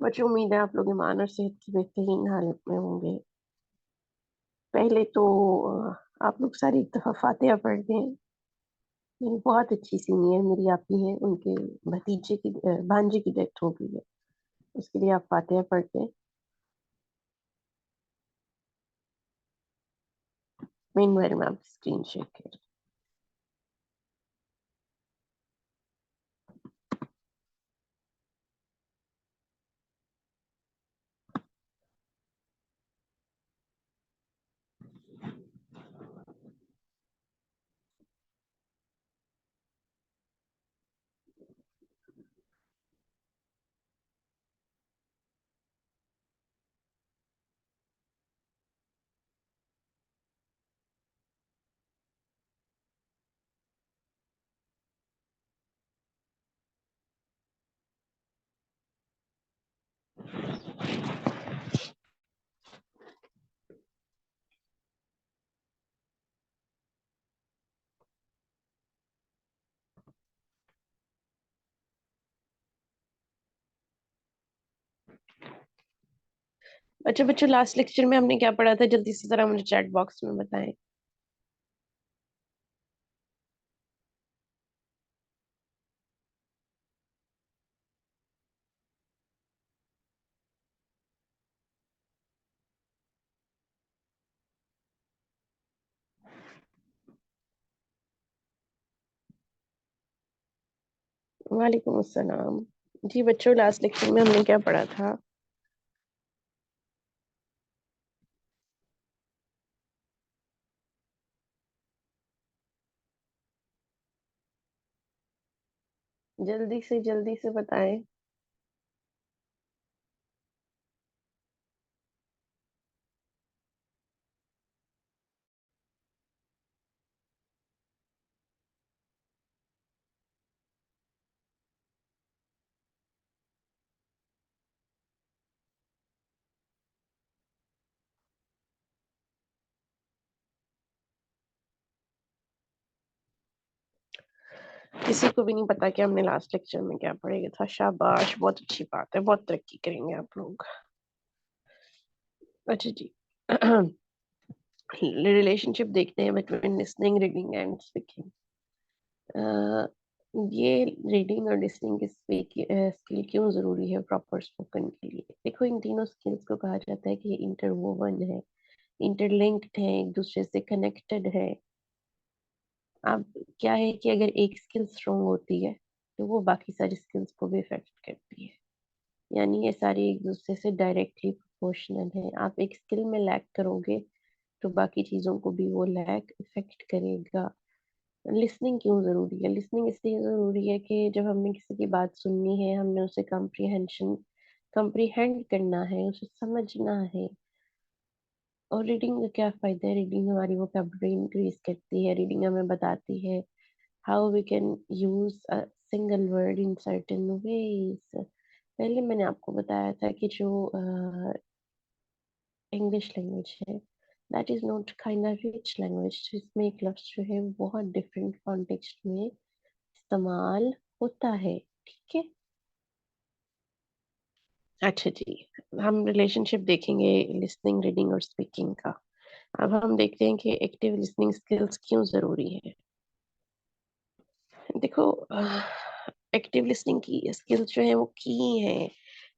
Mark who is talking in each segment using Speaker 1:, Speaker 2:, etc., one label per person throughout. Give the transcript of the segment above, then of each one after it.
Speaker 1: बच्चों, उम्मीद है आप लोग ईमान और सेहत की बेहतरीन हालत में होंगे। पहले तो आप लोग सारी एक दफा फातिहा पढ़ दें। मेरी बहुत अच्छी सीनियर मेरी आपी है, उनके भतीजे की भांजे की डेथ हो गई है। उसके लिए आप फातिहा पढ़ दें। मीनवाइल मैं आपकी स्क्रीन शेयर कर। अच्छा बच्चों, लास्ट लेक्चर में हमने क्या पढ़ा था? जल्दी से जरा मुझे चैट बॉक्स में बताएं। वालेकुम अस्सलाम। जी बच्चों, लास्ट लेक्चर में हमने क्या पढ़ा था? जल्दी से बताएं। किसी को भी नहीं पता कि हमने लास्ट लेक्चर में क्या पढ़ा था? शाबाश, बहुत अच्छी बात है, बहुत तरक्की करेंगे आप लोग। अच्छा जी। रिलेशनशिप देखते हैं between listening, reading and speaking. ये रीडिंग और लिसनिंग की स्किल क्यों जरूरी है प्रॉपर स्पोकन के लिए? देखो, इन तीनों स्किल्स को कहा जाता है कि ये इंटरवोवन है, इंटरलिंक्ड है, एक दूसरे से कनेक्टेड है। अब क्या है कि अगर एक स्किल स्ट्रोंग होती है तो वो बाकी सारी स्किल्स को भी इफेक्ट करती है। यानी ये सारी एक दूसरे से डायरेक्टली प्रोपोर्शनल है। आप एक स्किल में लैक करोगे तो बाकी चीजों को भी वो लैक इफेक्ट करेगा। लिसनिंग क्यों जरूरी है? लिसनिंग इसलिए जरूरी है कि जब हमने किसी की बात सुननी है, हमने उसे कंप्रीहेंड करना है, उसे समझना है। और रीडिंग का क्या फायदा है? रीडिंग हमारी वोकैबुलरी इंक्रीज करती है। रीडिंग हमें बताती है how we can use a single word in certain ways. पहले मैंने आपको बताया था कि जो इंग्लिश लैंग्वेज है, that is not kind of rich language, जिसमें एक लफ्ज जो है बहुत डिफरेंट कॉन्टेक्स्ट में इस्तेमाल होता है। ठीक है। अच्छा जी। हम रिलेशनशिप देखेंगे लिसनिंग, रीडिंग और स्पीकिंग का। अब हम देखते हैं कि एक्टिव लिसनिंग स्किल्स क्यों जरूरी है। देखो, एक्टिव लिसनिंग की स्किल्स जो है वो की है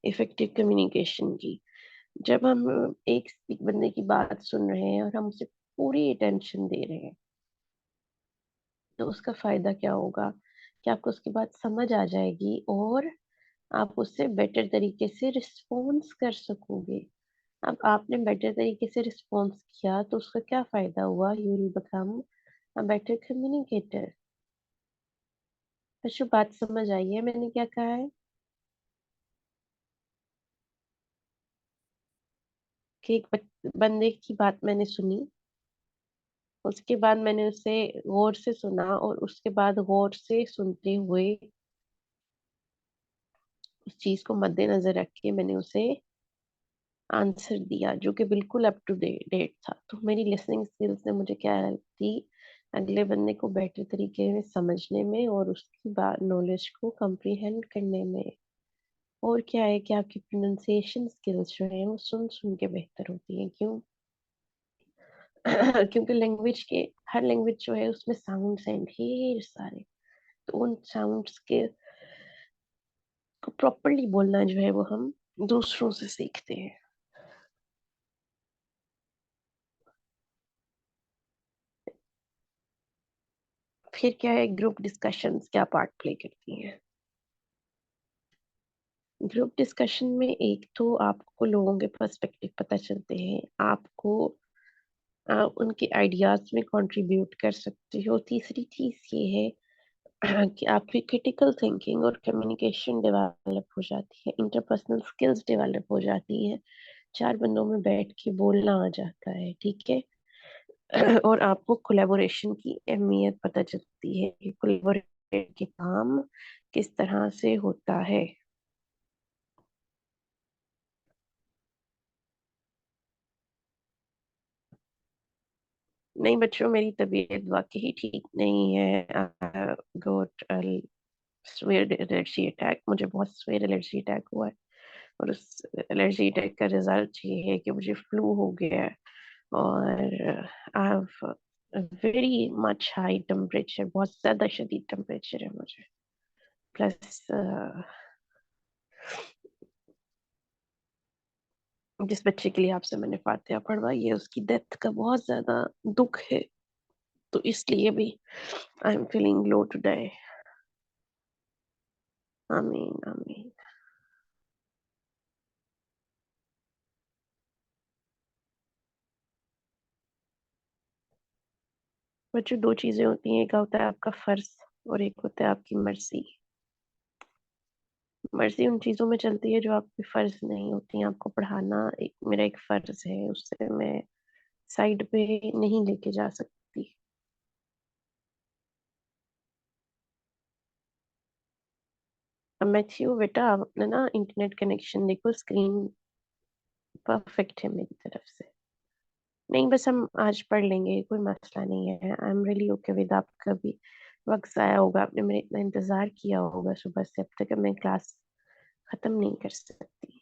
Speaker 1: इफेक्टिव कम्युनिकेशन की। जब हम एक बंदे की बात सुन रहे हैं और हम उसे पूरी अटेंशन दे रहे हैं, तो उसका फायदा क्या होगा कि आपको उसकी बात समझ आ जाएगी और आप उससे बेटर तरीके से रिस्पॉन्स कर सकोगे। अब आपने बेटर तरीके से रिस्पॉन्स किया तो उसका क्या फायदा हुआ? You will become a better communicator. बच्चों, बात समझ आई है मैंने क्या कहा है? कि एक बंदे की बात मैंने सुनी, उसके बाद मैंने उसे गौर से सुना और उसके बाद गौर से सुनते हुए उस चीज को मद्देनजर रख के मैंने उसे आंसर दिया जो कि बिल्कुल अप टू डेट था। तो मेरी लिसनिंग स्किल्स ने मुझे क्या हेल्प दी? अगले बंदे को बेटर तरीके में समझने में और उसकी बात नॉलेज को कंप्रीहेंड करने में। और क्या है कि आपकी प्रोनाउंसिएशन स्किल्स जो है वो सुन सुन के बेहतर होती है। क्यों? क्योंकि लैंग्वेज के हर लैंग्वेज जो है उसमें साउंड्स हैं ढेर सारे, तो उन साउंड्स के को प्रॉपरली बोलना जो है वो हम दूसरों से सीखते हैं। फिर क्या है, ग्रुप डिस्कशंस क्या पार्ट प्ले करती हैं? ग्रुप डिस्कशन में एक तो आपको लोगों के पर्सपेक्टिव पता चलते हैं, आपको उनके आइडियाज में कंट्रीब्यूट कर सकते हो। तीसरी चीज ये है कि आपकी क्रिटिकल थिंकिंग और कम्युनिकेशन डेवलप हो जाती है, इंटरपर्सनल स्किल्स डेवलप हो जाती हैं, चार बंदों में बैठ के बोलना आ जाता है, ठीक है। और आपको कोलैबोरेशन की अहमियत पता चलती है कि कोलैबोरेट के काम किस तरह से होता है। नहीं बच्चों, मेरी तबीयत वाकई ठीक नहीं है। गोट स्वेयर एलर्जी अटैक, मुझे बहुत स्वेयर एलर्जी अटैक हुआ है। और उस एलर्जी अटैक का रिजल्ट ये है कि मुझे फ्लू हो गया है। और I have very much high temperature, बहुत ज्यादा शदीद टेम्परेचर है मुझे। प्लस जिस बच्चे के लिए आपसे मैंने फातिहा पढ़वाई है उसकी डेथ का बहुत ज्यादा दुख है, तो इसलिए भी I am feeling low today. आमीन आमीन। बच्चों दो चीजें होती हैं, एक होता है आपका फर्ज और एक होता है आपकी मर्जी। मर्जी उन चीजों में चलती है जो आपके फर्ज नहीं होती हैं। आपको पढ़ाना एक मेरा एक फर्ज है, उससे मैं साइड पे नहीं लेके जा सकती। अब मैथ्यू बेटा, आपने ना इंटरनेट कनेक्शन देखो, स्क्रीन परफेक्ट है मेरी तरफ से। नहीं बस हम आज पढ़ लेंगे, कोई मसला नहीं है। I am really okay with, आपका भी वक्त जाया होगा, आपने मेरे इतना इंतजार किया होगा सुबह से अब तक, अब मैं क्लास खत्म नहीं कर सकती।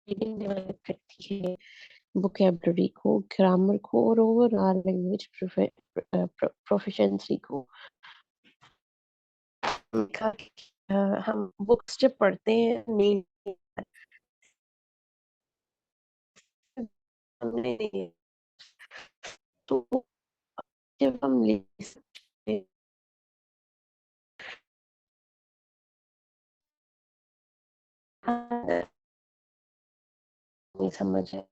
Speaker 1: रीडिंग डेवलप करती है, वोकेबलरी को, ग्रामर को, और ओवरऑल लैंग्वेज प्रोफिशिएंसी को। देखा कि, हम बुक्स जब पढ़ते हैं नहीं, हमने तो जब हम लिखते हैं, नहीं समझ है।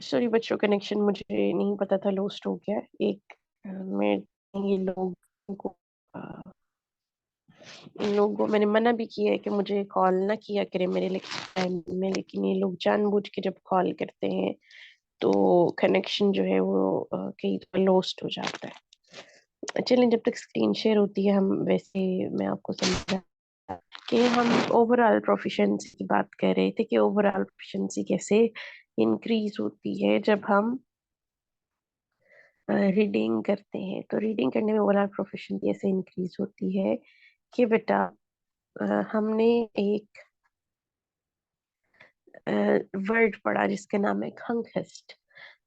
Speaker 1: सॉरी बच्चों, कनेक्शन मुझे नहीं पता था लॉस्ट हो गया। एक मैं ये लोगों को इन लोगों को मैंने मना भी किया है कि मुझे कॉल ना किया करे मेरे टाइम में, लेकिन ये लोग जानबूझ के जब कॉल करते हैं तो कनेक्शन जो है वो कहीं लॉस्ट हो जाता है। चलिए, जब तक स्क्रीन शेयर होती है हम वैसे मैं आपको समझा कि हम ओवरऑल प्रोफिशिएंसी की बात कर रहे थे कि ओवरऑल प्रोफिशिएंसी कैसे इंक्रीज होती है जब हम रीडिंग करते हैं। तो रीडिंग करने में ओवरऑल प्रोफिशिएंसी ऐसे इंक्रीज होती है कि बेटा हमने एक वर्ड पढ़ा जिसका नाम है खंगस्ट।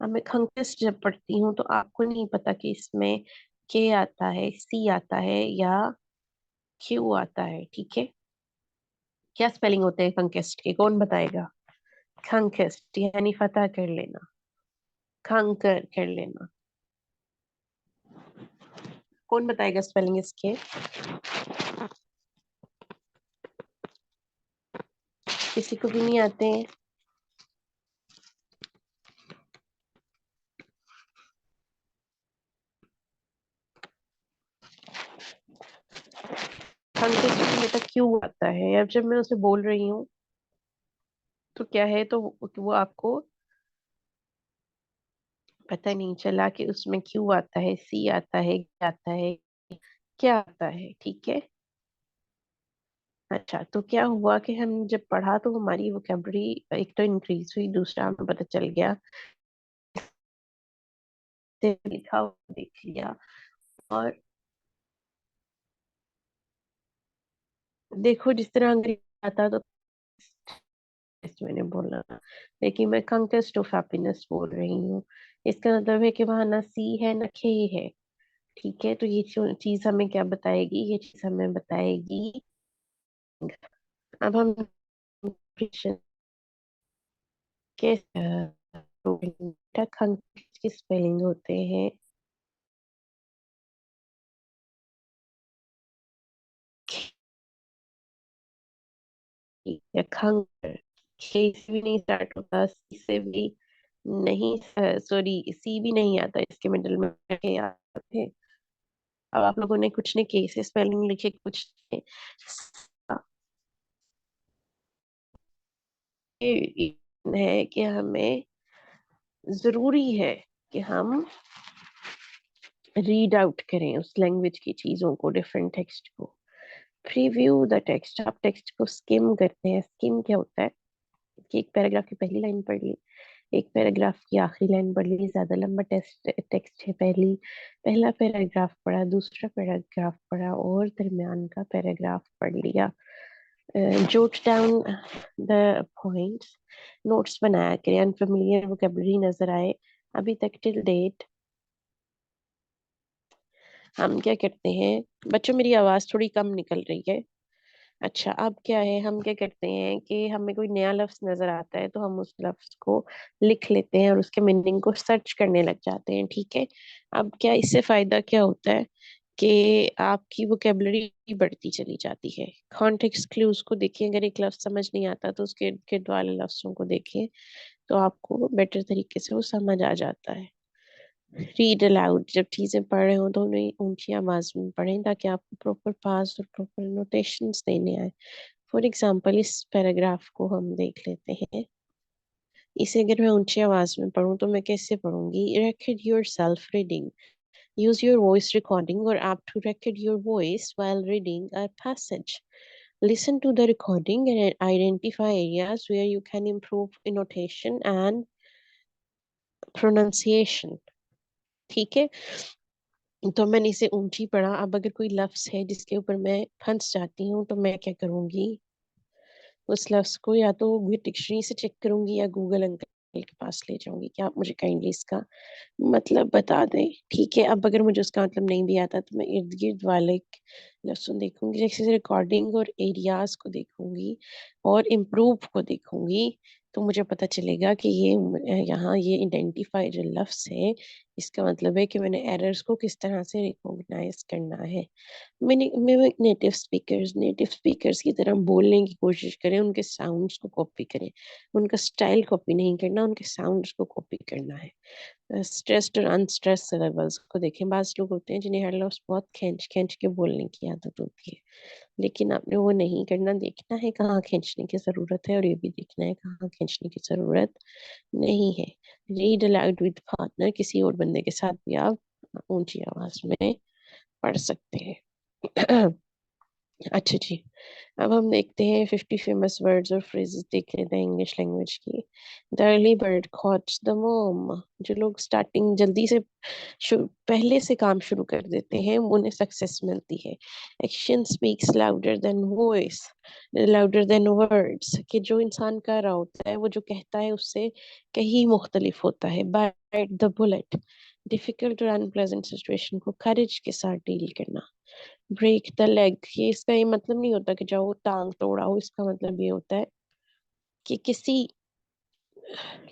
Speaker 1: अब मैं खंगस्ट जब पढ़ती हूँ तो आपको नहीं पता कि इसमें के आता है, सी आता है या क्यू आता है। ठीक है, क्या स्पेलिंग होते हैं खंगस्ट के, कौन बताएगा? खंगस्ट यानी फतह कर लेना, कर लेना। कौन बताएगा स्पेलिंग इसके? किसी को भी नहीं आते हैं? खंगस्ट में बेटा क्यू आता है। अब जब मैं उसे बोल रही हूँ तो क्या है, तो वो आपको पता नहीं चला कि उसमें क्यू आता है, सी आता है, क्या आता है, क्या आता है। ठीक है। अच्छा, तो क्या हुआ कि हम जब पढ़ा तो हमारी वोकेबलरी एक तो इंक्रीज हुई, दूसरा हमें पता चल गया, लिखा हुआ देख लिया। और देखो, जिस तरह अंग्रेजी आता तो मैंने बोला, लेकिन मैं कंक्वेस्ट ऑफ हैप्पीनेस बोल रही हूँ। इसका मतलब है कि वहां ना सी है ना खे है। ठीक है, तो ये चीज हमें क्या बताएगी? ये चीज हमें बताएगी। अब हम के खंग की स्पेलिंग होते हैं या खंग। खे से भी नहीं स्टार्ट होता, सी से भी नहीं, सॉरी सी भी नहीं आता इसके मिडिल में, के आते हैं। अब आप लोगों ने कुछ ने के से स्पेलिंग लिखे, कुछ ने ये है कि हमें जरूरी है कि हम रीड आउट करें उस लैंग्वेज की चीजों को, डिफरेंट टेक्स्ट को। प्रीव्यू द टेक्स्ट, आप टेक्स्ट को स्किम करते हैं। स्किम क्या होता है कि एक पैराग्राफ की पहली लाइन पढ़ ली, एक पैराग्राफ की आखिरी लाइन पढ़ ली, ज्यादा लंबा टेक्स्ट टेक्स्ट है, पहला पैराग्राफ पढ़ा, दूसरा पैराग्राफ पढ़ा और दरमियान का पैराग्राफ पढ़ लिया। जोट डाउन द पॉइंट्स, नोट्स बनाया करें, अनफेमिलियर वोकेबलरी नजर आए अभी तक टिल डेट। हम क्या करते हैं बच्चों, मेरी आवाज थोड़ी कम निकल रही है। अच्छा, अब क्या है, हम क्या करते हैं कि हमें कोई नया लफ्ज नजर आता है तो हम उस लफ्ज को लिख लेते हैं और उसके मीनिंग को सर्च करने लग जाते हैं। ठीक है। अब क्या इससे फायदा क्या होता है कि आपकी वोकेबलरी बढ़ती चली जाती है। कॉन्टेक्स्ट क्लूज को देखिए, अगर एक लफ्ज समझ नहीं आता तो उसके इर्द गिर्द वाले लफ्जों को देखिए तो आपको बेटर तरीके से वो समझ आ जाता है। रीड अलाउड, जब चीजें पढ़ रहे हो तो उन्हें ऊंची आवाज में पढ़ें ताकि आपको प्रॉपर पास और प्रॉपर नोटेशंस देने आए। फॉर एग्जाम्पल, इस पैराग्राफ को हम देख लेते हैं। इसे अगर मैं ऊंची आवाज में पढूं तो मैं कैसे पढ़ूंगी? record yourself reading, use your voice recording or app to record your voice while reading a passage. Listen to the recording and identify areas where you can improve intonation and pronunciation. ठीक है, तो मैंने इसे ऊंची पढ़ा। अब अगर कोई लफ्ज है जिसके ऊपर मैं फंस जाती हूँ तो मैं क्या करूंगी? उस लफ्ज को या तो डिक्शनरी से चेक करूंगी या गूगल अंकल के पास ले जाऊंगी कि आप मुझे काइंडली इसका मतलब बता दें। ठीक है, अब अगर मुझे उसका मतलब नहीं भी आता तो मैं इर्द गिर्द वाले लफ्जों देखूंगी, जैसे रिकॉर्डिंग और एरियाज को देखूंगी और इम्प्रूव को देखूंगी। तो मुझे पता चलेगा कि ये यहाँ ये आइडेंटिफाई जो लफ्ज है, इसका मतलब है कि मैंने एरर्स को किस तरह से रिकॉग्नाइज करना है। मैंने मैं नेटिव स्पीकर्स की तरह बोलने की कोशिश करें, उनके साउंड्स को कॉपी करें। उनका स्टाइल कॉपी नहीं करना, उनके साउंड्स को कॉपी करना है। स्ट्रेस्ड और अनस्ट्रेस्ड लेवल्स को देखें। बाज लोग होते हैं जिन्हें हर लफ्ज बहुत खींच खींच के बोलने की आदत होती है, लेकिन आपने वो नहीं करना। देखना है कहाँ खींचने की जरूरत है और ये भी देखना है कहाँ खींचने की जरूरत नहीं है। रीड अलाउड विद पार्टनर, किसी और बंदे के साथ भी आप ऊंची आवाज में पढ़ सकते हैं। अच्छा जी, अब हम देखते हैं 50 फेमस वर्ड्स और फ्रेजेस देख लेते हैं इंग्लिश लैंग्वेज की। The early bird catches the worm. जो लोग स्टार्टिंग जल्दी से पहले से काम शुरू कर देते हैं उन्हें सक्सेस मिलती है। Action speaks louder than voice, louder than words. कि जो इंसान कर रहा होता है वो जो कहता है उससे कहीं मुख्तलिफ होता है। बाइट द बुलेट, डिफिकल्ट और अनप्लेजेंट सिचुएशन को करेज के साथ डील करना। ब्रेक द लेग, ये इसका ये मतलब नहीं होता कि जाओ टांग तोड़ाओ, इसका मतलब ये होता है कि किसी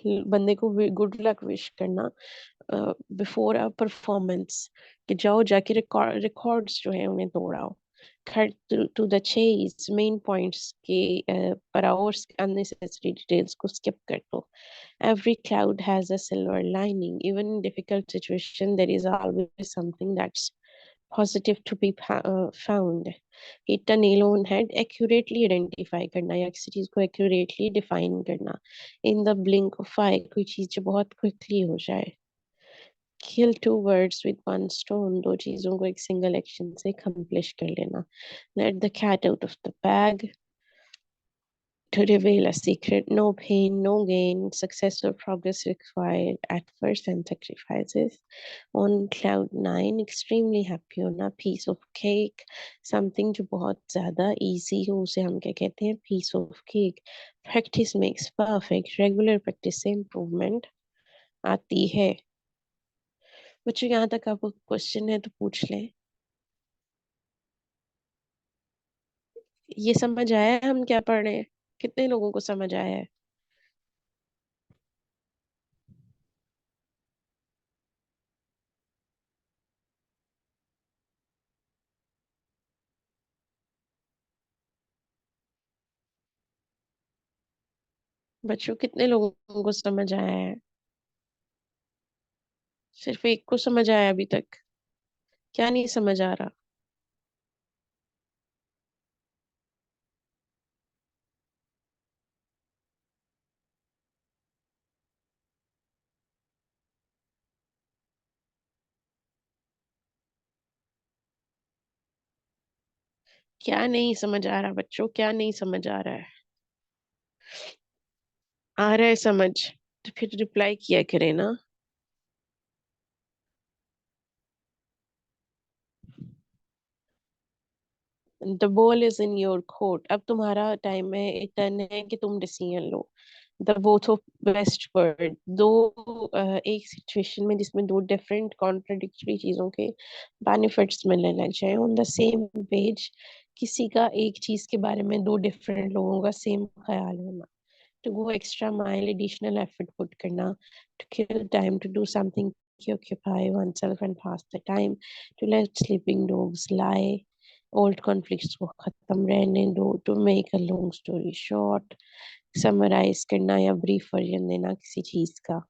Speaker 1: बंदे को गुड लक विश करना बिफोर अ परफॉर्मेंस, कि जाओ जाके रिकॉर्ड्स जो है उन्हें तोड़ाओ। Cut to the chase, main points के पर आओ, अननेसेसरी डिटेल्स को स्किप कर दो। Every cloud has a silver lining, even in difficult situation there is always something that's positive to be found. Hit a nail on head, accurately identify करना या किसी चीज को accurately define करना। In the blink of eye, कोई चीज जो बहुत quickly हो जाए। Kill two birds with one stone, दो चीजों को एक single action से accomplish कर लेना। Let the cat out of the bag, to reveal a secret. No pain, no gain. Success or progress required efforts and sacrifices. On cloud nine, extremely happy होना. Piece of cake, something जो बहुत ज़्यादा easy हो उसे हम क्या कहते हैं? Piece of cake. Practice makes perfect. Regular practice से improvement आती है। बच्चों यहाँ तक आपको क्वेश्चन है तो पूछ लें। ये समझ आया है हम क्या पढ़ रहे हैं? कितने लोगों को समझ आया है? बच्चों कितने लोगों को समझ आया है? सिर्फ एक को समझ आया अभी तक? क्या नहीं समझ आ रहा? क्या नहीं समझ आ रहा बच्चों? क्या नहीं समझ आ रहा है? आ रहा है समझ तो फिर रिप्लाई किया करे ना। The ball is in your court, अब तुम्हारा टाइम है, टर्न है कि तुम decision low. The both of best word, दो एक सिचुएशन में जिसमें दो डिफरेंट कॉन्ट्रडिक्टरी चीजों के बेनिफिट्स मिलने लग जाए। ऑन द सेम पेज, किसी का एक चीज के बारे में दो डिफरेंट लोगों का सेम ख्याल होना। To go extra mile, additional effort put करना, to kill time, to do something to occupy oneself and pass the time, to let sleeping dogs lie, old conflicts को खत्म रहने दो, to make a long story short, summarize करना या brief version देना किसी चीज का,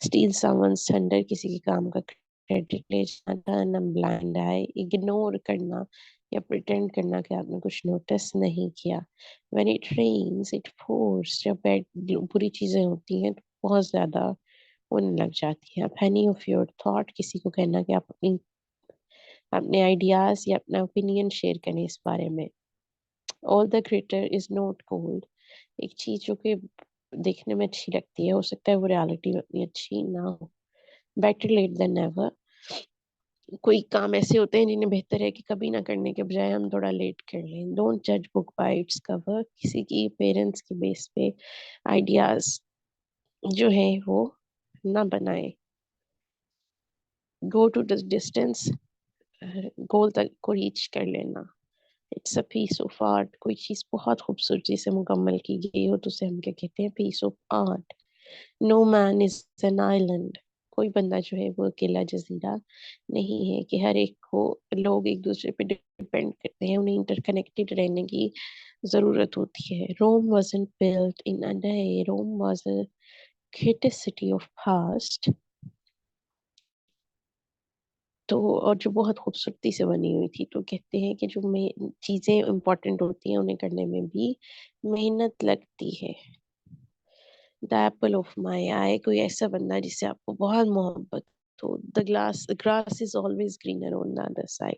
Speaker 1: steal someone's thunder, किसी के काम का क्रेडिट ले जाना, turn a blind eye, ignore करना या pretend करना कि आपने कुछ नोटिस नहीं किया। When it rains, it pours, जब बैड बुरी चीजें होती हैं तो बहुत ज्यादा होने लग जाती है। penny of your thought, किसी को कहना कि आप अपने आइडियाज या अपना ओपिनियन शेयर करें इस बारे में। all the glitter is not gold, एक चीज जो कि देखने में अच्छी लगती है हो सकता है वो रियलिटी में उतनी अच्छी ना हो। better late than never, कोई काम ऐसे होते हैं जिन्हें बेहतर है कि कभी ना करने के बजाय हम थोड़ा लेट कर लें। डोंट जज बुक बाय इट्स कवर, किसी की पेरेंट्स के बेस पे आइडियाज जो है वो ना बनाए। Go to the distance, goal तक को रीच कर लेना। It's a piece of art, कोई चीज बहुत खूबसूरती से मुकम्मल की गई हो तो उसे हम क्या कहते हैं? Piece of art. No man is an island, कोई बंदा जो है वो अकेला जजीरा नहीं है, कि हर एक को लोग एक दूसरे पे डिपेंड करते हैं, उन्हें इंटरकनेक्टेड रहने की जरूरत होती है। रोम wasn't built in a day, Rome was a greatest city of past, तो और जो बहुत खूबसूरती से बनी हुई थी। तो कहते हैं कि जो चीजें इम्पोर्टेंट होती हैं उन्हें करने में भी मेहनत लगती है। द एप्पल ऑफ माई आई, कोई ऐसा बंदा जिससे आपको बहुत मोहब्बत हो। The grass is always greener on the other side.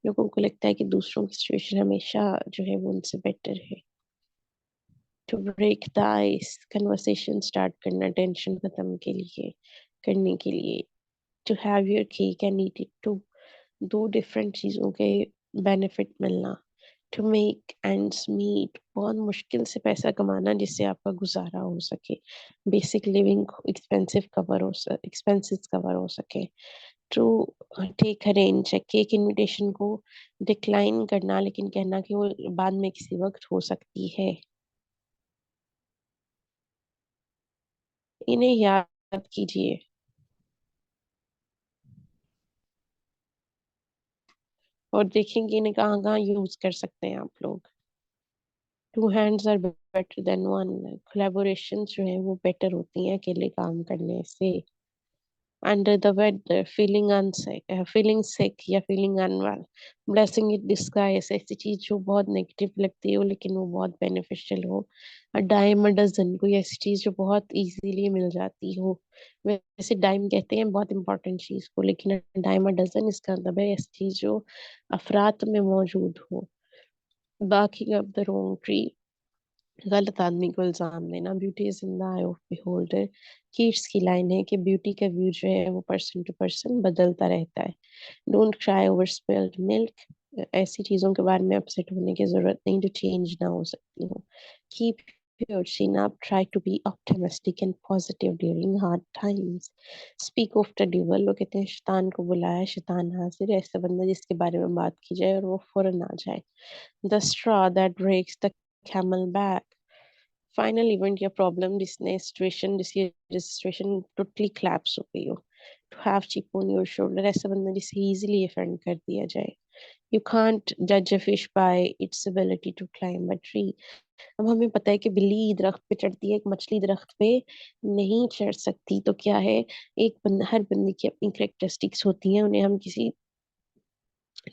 Speaker 1: लोगों को लगता है कि दूसरों की सिचुएशन हमेशा जो है वो उनसे बेटर है। To break the ice, conversation start करना टेंशन खत्म के लिए करने के लिए। To have your cake and eat it too, दो डिफरेंट चीजों के बेनिफिट मिलना। टू मेक एंड्स मीट, बहुत मुश्किल से पैसा कमाना जिससे आपका गुजारा हो सके, बेसिक लिविंग एक्सपेंसेस कवर हो सके। To take a rain check, cake invitation को डिक्लाइन करना लेकिन कहना कि वो बाद में किसी वक्त हो सकती है। इन्हें याद कीजिए और देखेंगे इन्हें कहाँ कहाँ यूज कर सकते हैं आप लोग। Two hands are better than one, collaboration जो है वो बेटर होती हैं अकेले काम करने से। Under the weather, feeling sick या feeling unwell, blessing in disguise, ऐसी चीज जो बहुत नेगेटिव लगती हो लेकिन वो बहुत बेनिफिशियल हो। अ डाइम अ डजन, कोई ऐसी चीज जो बहुत इजीली मिल जाती हो। वैसे डाइम कहते हैं बहुत इंपॉर्टेंट चीज को, लेकिन डाइम अ डजन इसका मतलब है ऐसी चीज जो अफरात में मौजूद हो। Barking up the wrong tree, गलत आदमी को इल्जाम देना। Beauty is in the I of beholder, Keats की लाइन है कि ब्यूटी का व्यू जो है वो पर्सन टू पर्सन बदलता रहता है। Don't cry over spilled milk, ऐसी चीजों के बारे में अपसेट होने की जरूरत नहीं जो चेंज ना हो सकती हो। Keep your chin up, try to be optimistic and positive during hard times. Speak of the devil, वो कहते हैं शैतान को बुलाया शैतान हाजिर, ऐसा बंदा जिसके बारे में बात की जाए और वो फौरन आ जाए। The straw that breaks the camel back, final event या प्रॉब्लम जिसने सिचुएशन जिसकी रजिस्ट्रेशन टोटली क्लैप्स हो गई हो। To have chip on your shoulder, ऐसा बंदा जिसे इजीली ऑफेंड कर दिया जाए। यू कांट जज a fish by its ability to climb a tree, अब हमें पता है कि बिल्ली दरख्त पे चढ़ती है, एक मछली दरख्त पे नहीं चढ़ सकती, तो क्या है, हर बंदे की अपनी करेक्टरिस्टिक्स होती हैं, उन्हें हम किसी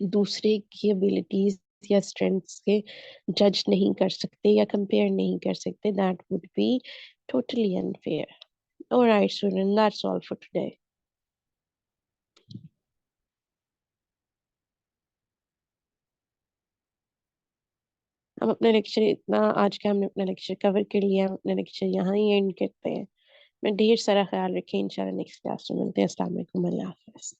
Speaker 1: दूसरे की एबिलिटीज या स्ट्रेंथ्स से जज नहीं कर सकते या कंपेयर नहीं कर सकते, that would be totally unfair. Alright student, that's all for today. हम अपना लेक्चर इतना, आज का हमने अपना लेक्चर कवर कर लिया, हम अपना लेक्चर यहाँ ही एंड करते हैं। मैं ढेर सारा ख्याल रखें, इंशाल्लाह नेक्स्ट क्लास में मिलते हैं। अस्सलाम वालेकुम, अल्लाह हाफ़िज़।